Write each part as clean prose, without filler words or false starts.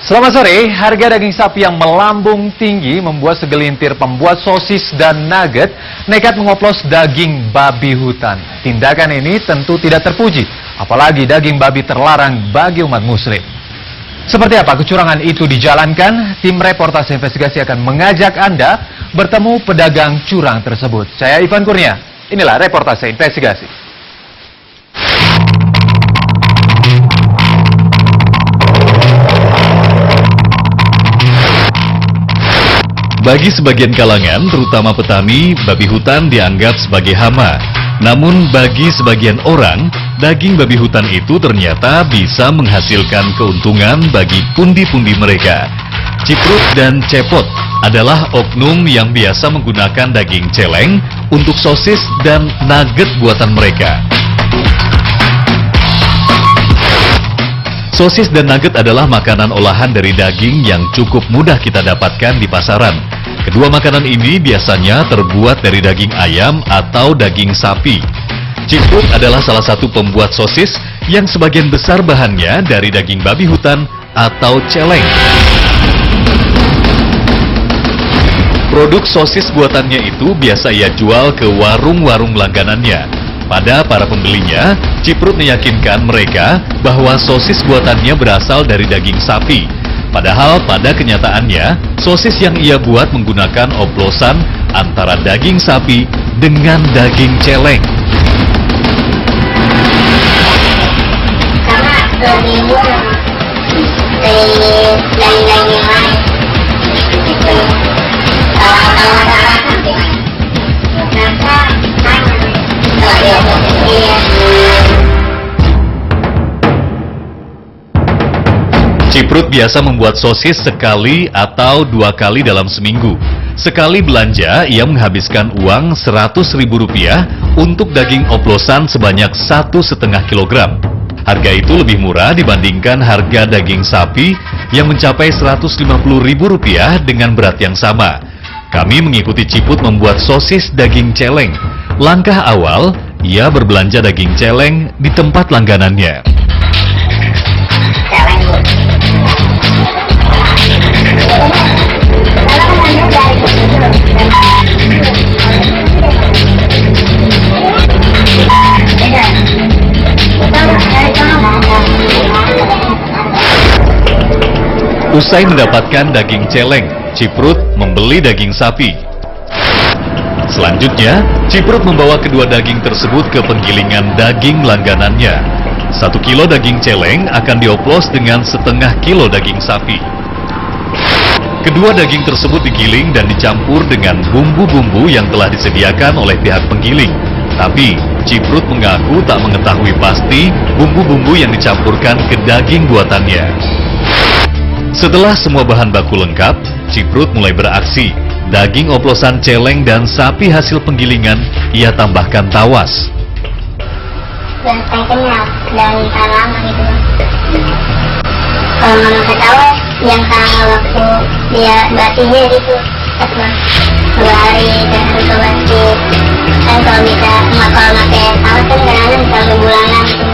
Selamat sore, harga daging sapi yang melambung tinggi membuat segelintir pembuat sosis dan nugget nekat mengoplos daging babi hutan. Tindakan ini tentu tidak terpuji, apalagi daging babi terlarang bagi umat muslim. Seperti apa kecurangan itu dijalankan? Tim reportase investigasi akan mengajak Anda bertemu pedagang curang tersebut. Saya Ivan Kurnia, inilah reportase investigasi. Bagi sebagian kalangan, terutama petani, babi hutan dianggap sebagai hama. Namun bagi sebagian orang, daging babi hutan itu ternyata bisa menghasilkan keuntungan bagi pundi-pundi mereka. Ciprut dan cepot adalah oknum yang biasa menggunakan daging celeng untuk sosis dan nugget buatan mereka. Sosis dan nugget adalah makanan olahan dari daging yang cukup mudah kita dapatkan di pasaran. Kedua makanan ini biasanya terbuat dari daging ayam atau daging sapi. Ciprut adalah salah satu pembuat sosis yang sebagian besar bahannya dari daging babi hutan atau celeng. Produk sosis buatannya itu biasa ia jual ke warung-warung langganannya. Pada para pembelinya, Ciprut meyakinkan mereka bahwa sosis buatannya berasal dari daging sapi. Padahal pada kenyataannya, sosis yang ia buat menggunakan oplosan antara daging sapi dengan daging celeng. Karena lebih murah dari daging-daging yang lain. Itu kalau masalah Ciprut biasa membuat sosis sekali atau 2 kali dalam seminggu. Sekali belanja, ia menghabiskan uang Rp100.000 untuk daging oplosan sebanyak 1,5 kilogram. Harga itu lebih murah dibandingkan harga daging sapi yang mencapai Rp150.000 dengan berat yang sama. Kami mengikuti Ciprut membuat sosis daging celeng. Langkah awal, ia berbelanja daging celeng di tempat langganannya. Usai mendapatkan daging celeng, Ciprut membeli daging sapi. Selanjutnya, Ciprut membawa kedua daging tersebut ke penggilingan daging langganannya. 1 kilo daging celeng akan dioplos dengan setengah kilo daging sapi. Kedua daging tersebut digiling dan dicampur dengan bumbu-bumbu yang telah disediakan oleh pihak penggiling. Tapi, Ciprut mengaku tak mengetahui pasti bumbu-bumbu yang dicampurkan ke daging buatannya. Setelah semua bahan baku lengkap, Ciprut mulai beraksi. Daging oplosan celeng dan sapi hasil penggilingan ia tambahkan tawas. Dan kenyal dan tahan lama gitu. Kalau nggak pakai tawas, yang karena waktu dia batinya gitu, pas 2 hari dan harus bati. Kan kalau bisa kalau pakai tawas kan kadang-kadang bisa bulanan gitu.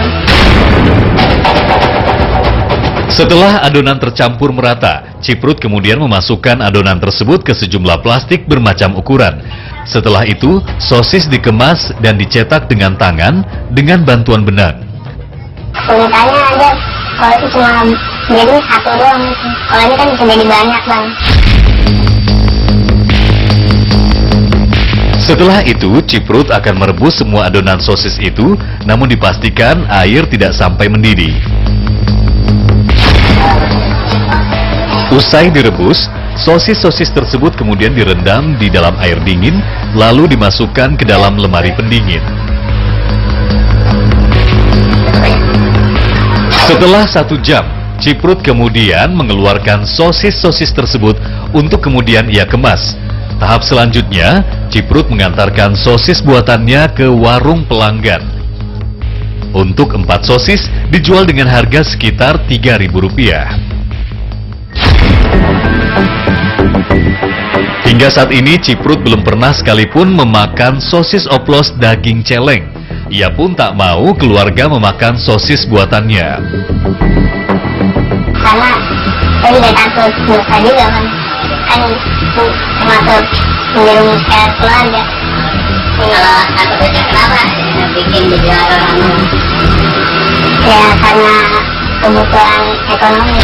Setelah adonan tercampur merata, Ciprut kemudian memasukkan adonan tersebut ke sejumlah plastik bermacam ukuran. Setelah itu, sosis dikemas dan dicetak dengan tangan dengan bantuan benang. Kesulitannya aja, kalau itu cuma jadi 1 doang gitu. Kalau ini kan bisa jadi banyak, Bang. Setelah itu, Ciprut akan merebus semua adonan sosis itu, namun dipastikan air tidak sampai mendidih. Usai direbus, sosis-sosis tersebut kemudian direndam di dalam air dingin, lalu dimasukkan ke dalam lemari pendingin. Setelah 1 jam, Ciprut kemudian mengeluarkan sosis-sosis tersebut untuk kemudian ia kemas. Tahap selanjutnya, Ciprut mengantarkan sosis buatannya ke warung pelanggan. Untuk 4 sosis dijual dengan harga sekitar Rp3.000. Hingga saat ini Ciprut belum pernah sekalipun memakan sosis oplos daging celeng. Ia pun tak mau keluarga memakan sosis buatannya. Karena Saya juga takut dosa juga kan. Kan itu termasuk menjerumuskan keluarga. Kalau takut dosa kenapa? Bikin dijual orang. Ya karena kebutuhan ekonomi.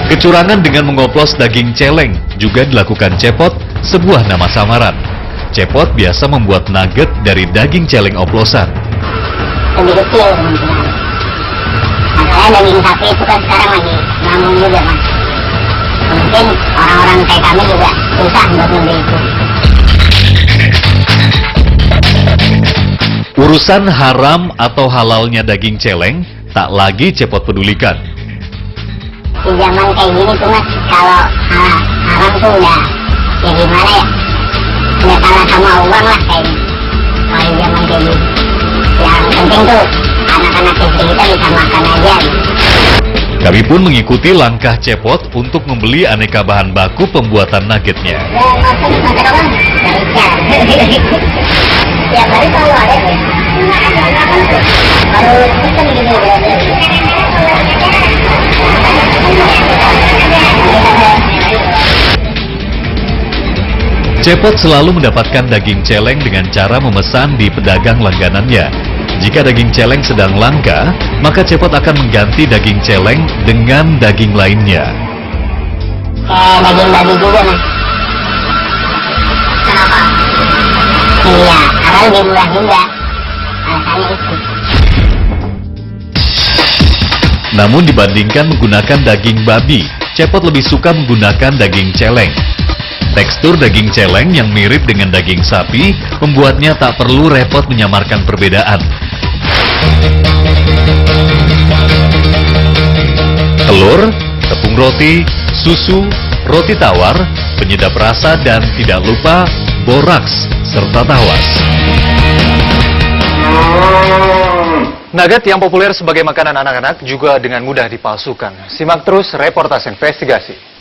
Kecurangan dengan mengoplos daging celeng juga dilakukan Cepot, sebuah nama samaran. Cepot biasa membuat nugget dari daging celeng oplosan. Lebih kecil kemungkinan. Masalahnya daging sapi itu kan sekarang lagi ngomong juga mas. Mungkin orang-orang kayak kami juga susah buat membeli itu. Urusan haram atau halalnya daging celeng tak lagi Cepot pedulikan. Di zaman kayak gini tuh mas, kalau haram tuh udah ya gimana ya, udah kalah sama uang lah kayaknya. Kalau di zaman kayak gini, yang penting tuh anak-anak istri kita bisa makan aja. Kami pun mengikuti langkah Cepot untuk membeli aneka bahan baku pembuatan nuggetnya. Ya baru selalu ada sih. Baru kita begini. Cepot selalu mendapatkan daging celeng dengan cara memesan di pedagang langganannya. Jika daging celeng sedang langka, maka Cepot akan mengganti daging celeng dengan daging lainnya. Daging babi juga mas. Kenapa? Iya, karena lebih murah juga. Alasannya itu. Namun dibandingkan menggunakan daging babi, Cepot lebih suka menggunakan daging celeng. Tekstur daging celeng yang mirip dengan daging sapi membuatnya tak perlu repot menyamarkan perbedaan. Telur, tepung roti, susu, roti tawar, penyedap rasa dan tidak lupa boraks serta tawas. Nugget yang populer sebagai makanan anak-anak juga dengan mudah dipalsukan. Simak terus reportase investigasi.